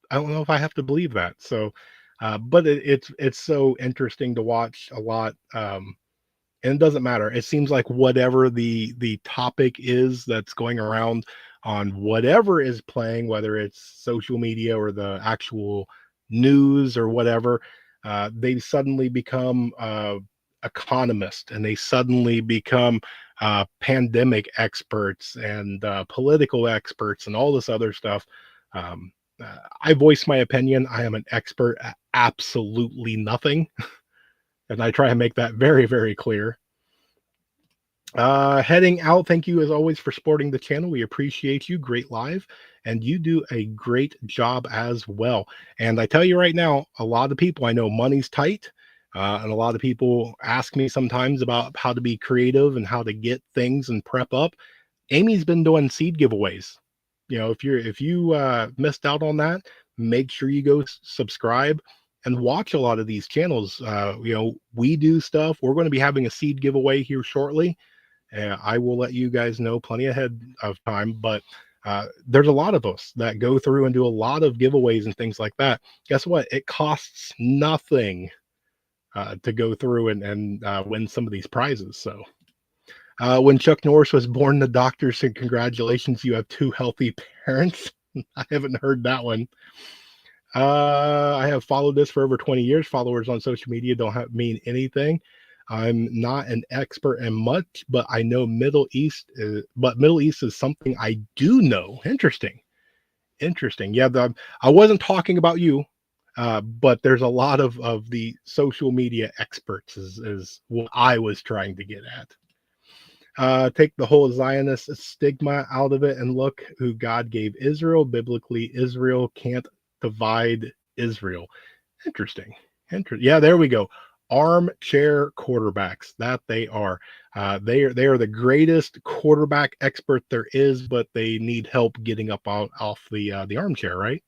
don't know if I have to believe that. So, but it's so interesting to watch a lot. And it doesn't matter. It seems like whatever the topic is that's going around on whatever is playing, whether it's social media or the actual news or whatever, they suddenly become economists, and they suddenly become pandemic experts and political experts and all this other stuff. Um, I voice my opinion. I am an expert at absolutely nothing, and I try and make that very, very clear. Heading out, thank you as always for supporting the channel. We appreciate you. Great live, and you do a great job as well. And I tell you right now, a lot of people, I know money's tight, and a lot of people ask me sometimes about how to be creative and how to get things and prep up. Amy's been doing seed giveaways. If you missed out on that, make sure you go subscribe and watch a lot of these channels. We do stuff. We're going to be having a seed giveaway here shortly. I will let you guys know plenty ahead of time, but there's a lot of us that go through and do a lot of giveaways and things like that. Guess what? It costs nothing to go through and win some of these prizes. So when Chuck Norris was born, the doctor said, congratulations, you have two healthy parents. I haven't heard that one. I have followed this for over 20 years. Followers on social media don't mean anything. I'm not an expert in much, but I know Middle East. But Middle East is something I do know. Interesting, interesting. Yeah, I wasn't talking about you, but there's a lot of the social media experts is what I was trying to get at. Take the whole Zionist stigma out of it and look who God gave Israel. Biblically, Israel can't divide Israel. Interesting. Yeah, there we go. Armchair quarterbacks. That they are. They are the greatest quarterback expert there is, but they need help getting up out off the armchair, right?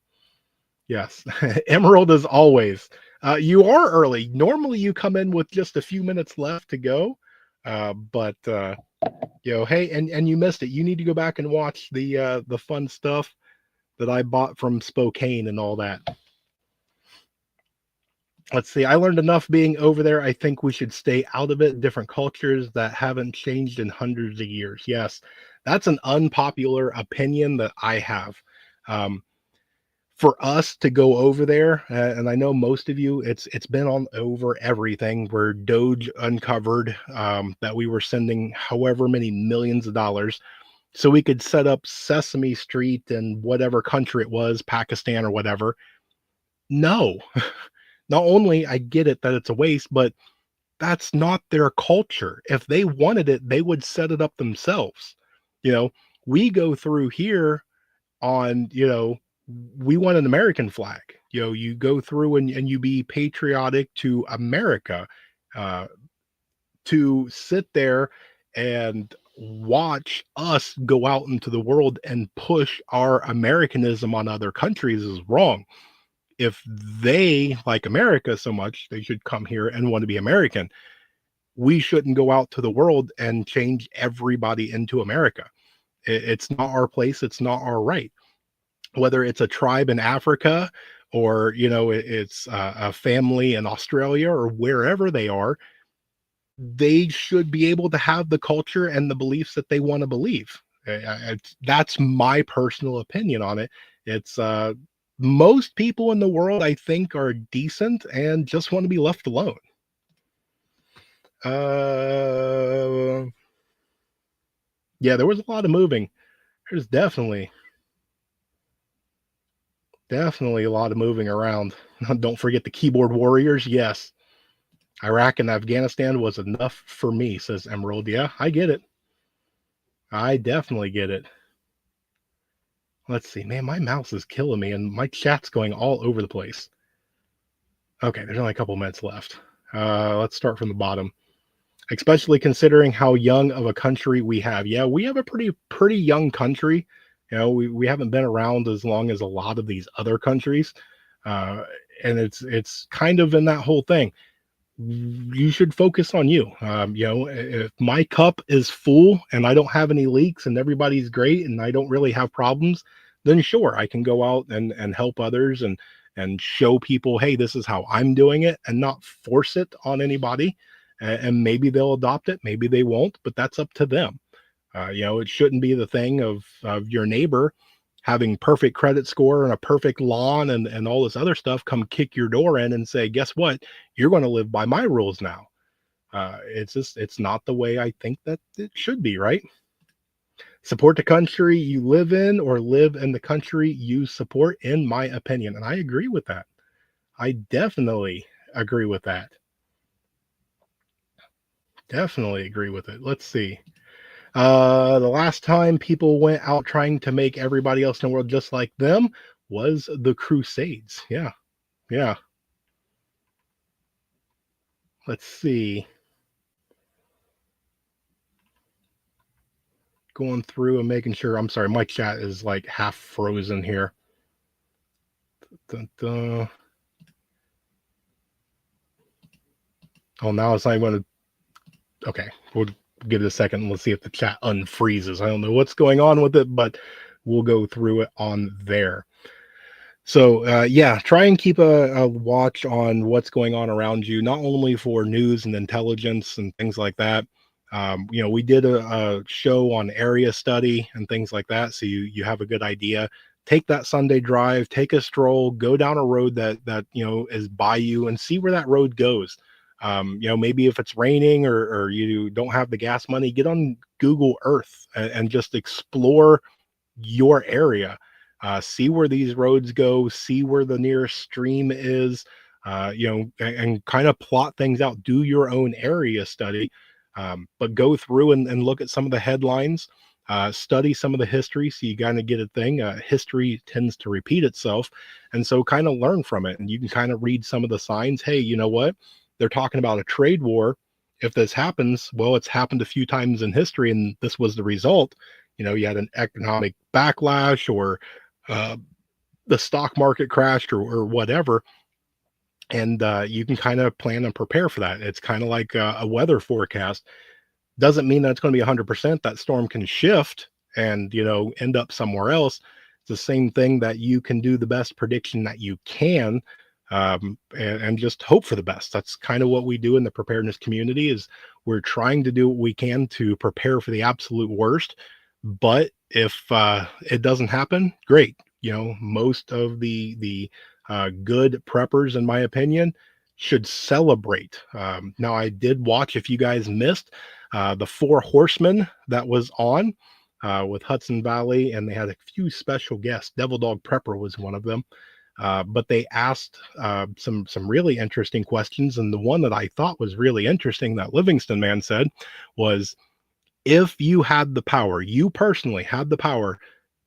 Yes. Emerald as always. You are early. Normally you come in with just a few minutes left to go. But hey, and you missed it. You need to go back and watch the fun stuff that I bought from Spokane and all that. Let's see. I learned enough being over there. I think we should stay out of it. Different cultures that haven't changed in hundreds of years. Yes, that's an unpopular opinion that I have. Um, for us to go over there, and I know most of you, it's been on over everything. Where Doge uncovered that we were sending however many millions of dollars so we could set up Sesame Street in whatever country it was, Pakistan or whatever. No, not only I get it that it's a waste, but that's not their culture. If they wanted it, they would set it up themselves. You know, we go through here on, we want an American flag. You go through and you be patriotic to America. Uh, to sit there and watch us go out into the world and push our Americanism on other countries is wrong. If they like America so much, they should come here and want to be American. We shouldn't go out to the world and change everybody into America. It's not our place. It's not our right. Whether it's a tribe in Africa or, it's a family in Australia or wherever they are, they should be able to have the culture and the beliefs that they want to believe. That's my personal opinion on it. It's most people in the world, I think, are decent and just want to be left alone. Yeah, there was a lot of moving. There's definitely a lot of moving around. Don't forget the keyboard warriors. Yes, Iraq and Afghanistan was enough for me, says Emerald. Yeah, I get it. I definitely get it. Let's see, man, my mouse is killing me and my chat's going all over the place. Okay, there's only a couple minutes left. Let's start from the bottom. Especially considering how young of a country we have. Yeah, we have a pretty young country. We haven't been around as long as a lot of these other countries. Uh, and it's kind of in that whole thing. You should focus on you. If my cup is full and I don't have any leaks and everybody's great and I don't really have problems, then sure, I can go out and help others and show people, hey, this is how I'm doing it, and not force it on anybody. And maybe they'll adopt it, maybe they won't, but that's up to them. It shouldn't be the thing of your neighbor having perfect credit score and a perfect lawn and all this other stuff come kick your door in and say, guess what? You're going to live by my rules now. It's not the way I think that it should be, right? Support the country you live in or live in the country you support, in my opinion. And I agree with that. I definitely agree with that. Definitely agree with it. Let's see. The last time people went out trying to make everybody else in the world just like them was the Crusades. Yeah. Yeah. Let's see. Going through and making sure. I'm sorry, my chat is like half frozen here. Dun, dun. Oh, now it's not going to. Okay. We'll give it a second. Let's see if the chat unfreezes. I don't know what's going on with it, but we'll go through it on there. So yeah, try and keep a watch on what's going on around you, not only for news and intelligence and things like that. We did a show on area study and things like that, so you have a good idea. Take that Sunday drive, take a stroll, go down a road that is by you, and see where that road goes. Maybe if it's raining or you don't have the gas money, get on Google Earth and just explore your area. See where these roads go, see where the nearest stream is, and kind of plot things out. Do your own area study, but go through and look at some of the headlines, study some of the history so you kind of get a thing. History tends to repeat itself. And so kind of learn from it. And you can kind of read some of the signs. Hey, you know what? They're talking about a trade war. If this happens, well, it's happened a few times in history, and this was the result. You had an economic backlash, or uh, the stock market crashed, or whatever, and you can kind of plan and prepare for that. It's kind of like a weather forecast. Doesn't mean that it's going to be 100%. That storm can shift and end up somewhere else. It's the same thing, that you can do the best prediction that you can, and just hope for the best. That's kind of what we do in the preparedness community. Is we're trying to do what we can to prepare for the absolute worst. But if it doesn't happen, great. Most of the good preppers, in my opinion, should celebrate. Now, I did watch, if you guys missed, the Four Horsemen that was on with Hudson Valley, and they had a few special guests. Devil Dog Prepper was one of them. But they asked some really interesting questions, and the one that I thought was really interesting that Livingston man said was, if you had the power, you personally had the power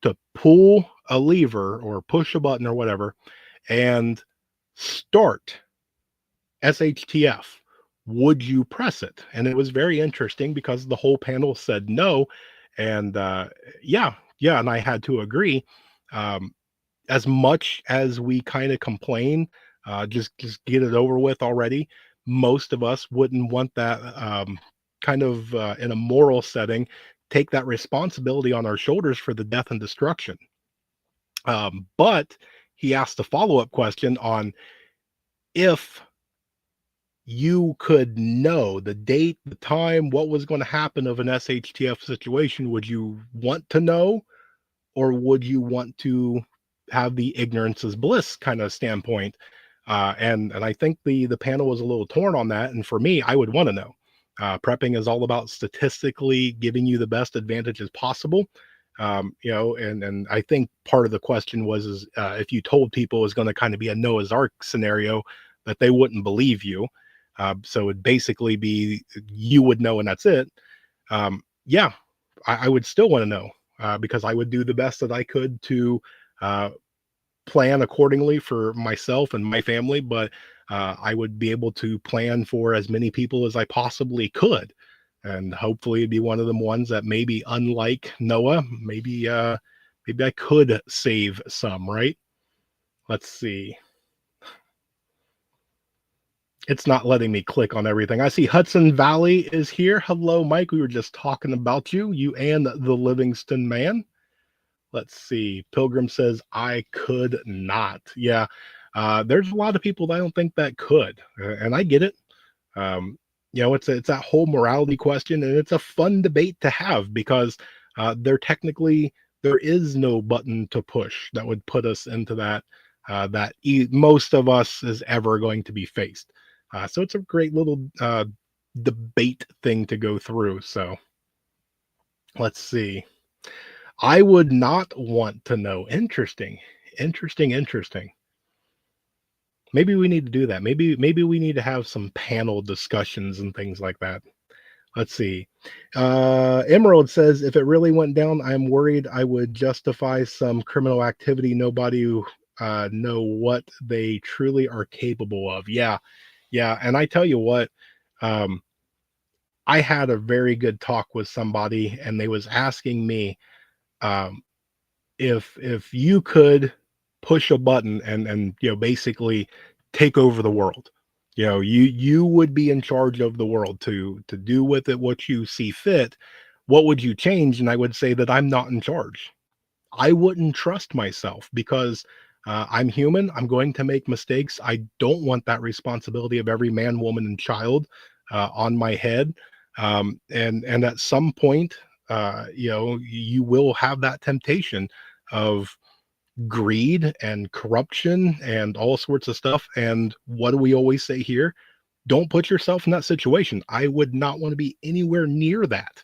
to pull a lever or push a button or whatever and start SHTF, would you press it? And it was very interesting because the whole panel said no. And yeah, and I had to agree. As much as we kind of complain, just get it over with already. Most of us wouldn't want that, kind of in a moral setting, take that responsibility on our shoulders for the death and destruction. But he asked a follow-up question on, if you could know the date, the time, what was going to happen of an SHTF situation, would you want to know, or would you want to have the ignorance is bliss kind of standpoint? And I think the panel was a little torn on that. And for me, I would want to know. Prepping is all about statistically giving you the best advantages possible. And I think part of the question was, if you told people it was going to kind of be a Noah's Ark scenario, that they wouldn't believe you. So it'd basically be, you would know and that's it. Yeah, I would still want to know, because I would do the best that I could to plan accordingly for myself and my family, but I would be able to plan for as many people as I possibly could. And hopefully it'd be one of them ones that, maybe unlike Noah, maybe I could save some, right? Let's see. It's not letting me click on everything. I see Hudson Valley is here. Hello, Mike. We were just talking about you and the Livingston man. Let's see. Pilgrim says, I could not. Yeah. There's a lot of people that I don't think that could. And I get it. It's that whole morality question, and it's a fun debate to have, because there is no button to push that would put us into that, most of us is ever going to be faced. So it's a great little debate thing to go through. So let's see. I would not want to know. Interesting. Maybe we need to do that. Maybe we need to have some panel discussions and things like that. Let's see. Emerald says, if it really went down, I'm worried I would justify some criminal activity. Nobody know what they truly are capable of. Yeah. And I tell you what, I had a very good talk with somebody, and they was asking me, if you could push a button and basically take over the world, you would be in charge of the world to do with it what you see fit, what would you change? And I would say that I'm not in charge. I wouldn't trust myself, because I'm human. I'm going to make mistakes. I don't want that responsibility of every man, woman, and child on my head. And at some point, you will have that temptation of greed and corruption and all sorts of stuff. And what do we always say here? don't put yourself in that situation. I would not want to be anywhere near that.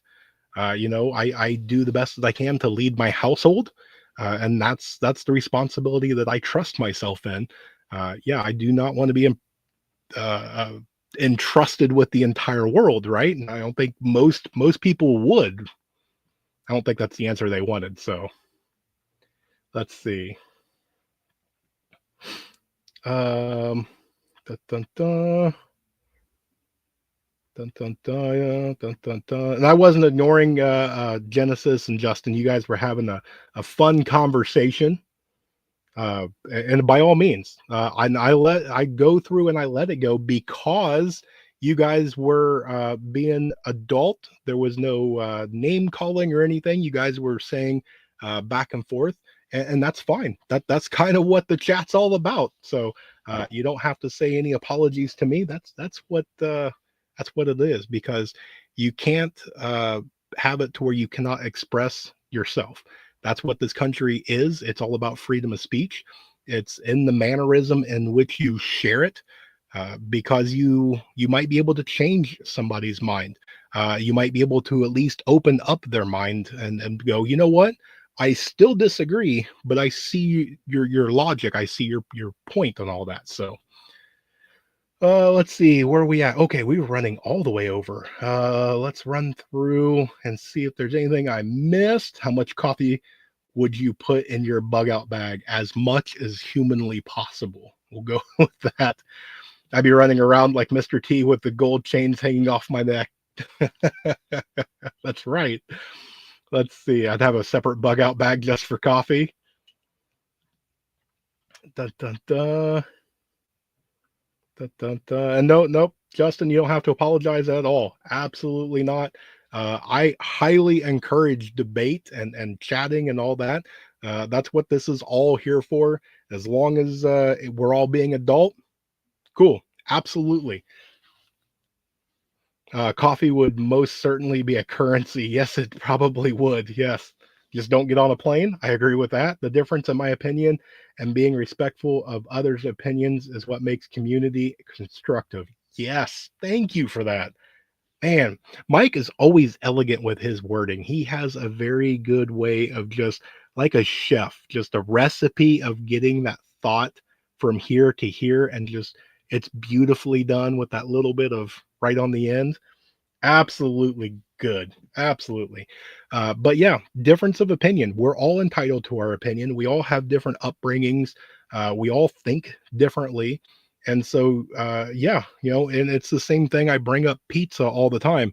I do the best that I can to lead my household, and that's the responsibility that I trust myself in. Yeah, I do not want to be uh, uh, entrusted with the entire world, right? And I don't think most people would. I don't think that's the answer they wanted. So let's see. Um, dun, dun, dun. Dun, dun, dun, yeah, dun, dun, dun. And I wasn't ignoring Genesis and Justin. You guys were having a fun conversation. And by all means, I go through and I let it go because you guys were being adult. There was no name calling or anything. You guys were saying back and forth, and that's fine. That's kind of what the chat's all about. So you don't have to say any apologies to me. That's what it is, because you can't have it to where you cannot express yourself. That's what this country is. It's all about freedom of speech. It's in the mannerism in which you share it, because you might be able to change somebody's mind. You might be able to at least open up their mind and go, you know what? I still disagree, but I see your logic. I see your point on all that. So let's see, where are we at? Okay, we were running all the way over. Let's run through and see if there's anything I missed. How much coffee would you put in your bug out bag? As much as humanly possible. We'll go with that. I'd be running around like Mr. T with the gold chains hanging off my neck. That's right. Let's see. I'd have a separate bug out bag just for coffee. Dun, dun, dun. Dun, dun, dun. And nope, Justin, you don't have to apologize at all. Absolutely not. I highly encourage debate and chatting and all that. That's what this is all here for. As long as we're all being adult, cool. Absolutely. Coffee would most certainly be a currency. Yes, it probably would. Yes. Just don't get on a plane. I agree with that. The difference, in my opinion, and being respectful of others' opinions is what makes community constructive. Yes. Thank you for that. Man, Mike is always elegant with his wording. He has a very good way of, just like a chef, just a recipe of getting that thought from here to here, and just it's beautifully done with that little bit of right on the end. Absolutely good. Absolutely. But yeah, difference of opinion. We're all entitled to our opinion. We all have different upbringings. We all think differently. And so, yeah, and it's the same thing. I bring up pizza all the time.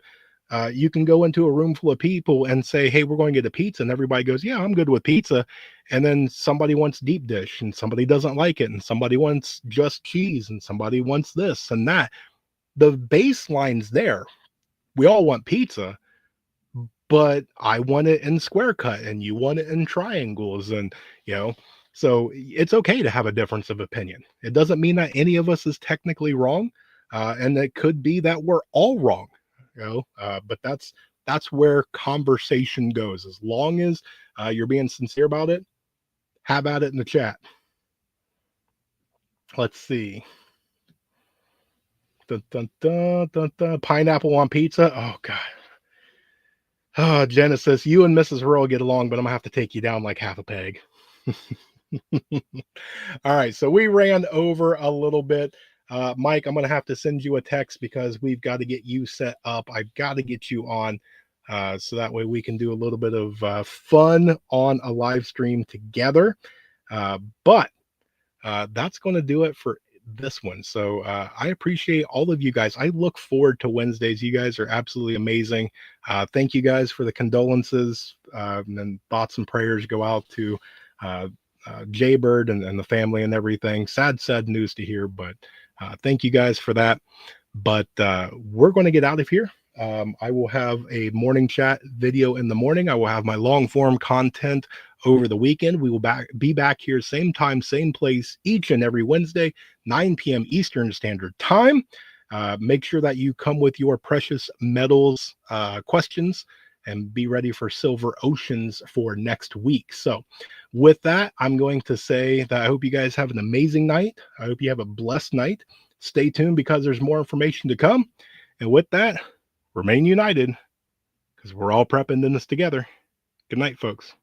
You can go into a room full of people and say, hey, we're going to get a pizza. And everybody goes, yeah, I'm good with pizza. And then somebody wants deep dish and somebody doesn't like it. And somebody wants just cheese and somebody wants this and that. The baseline's there. We all want pizza, but I want it in square cut and you want it in triangles. And, so it's okay to have a difference of opinion. It doesn't mean that any of us is technically wrong. And it could be that we're all wrong, but that's where conversation goes. As long as you're being sincere about it, have at it in the chat. Let's see. Dun, dun, dun, dun, dun. Pineapple on pizza. Oh, God. Oh, Genesis, you and Mrs. Rowe get along, but I'm gonna have to take you down like half a peg. All right, so we ran over a little bit. Mike, I'm gonna have to send you a text because we've got to get you set up. I've got to get you on, so that way we can do a little bit of fun on a live stream together. But that's going to do it for this one. So I appreciate all of you guys. I look forward to Wednesdays. You guys are absolutely amazing. Thank you guys for the condolences, and then thoughts and prayers go out to Jaybird and the family and everything. Sad news to hear, but thank you guys for that. But we're going to get out of here. I will have a morning chat video in the morning. I will have my long form content over the weekend. We will be back here same time, same place each and every Wednesday, 9 p.m. Eastern Standard Time. Make sure that you come with your precious metals questions and be ready for Silver Oceans for next week. So with that, I'm going to say that I hope you guys have an amazing night. I hope you have a blessed night. Stay tuned because there's more information to come. And with that, remain united because we're all prepping in this together. Good night, folks.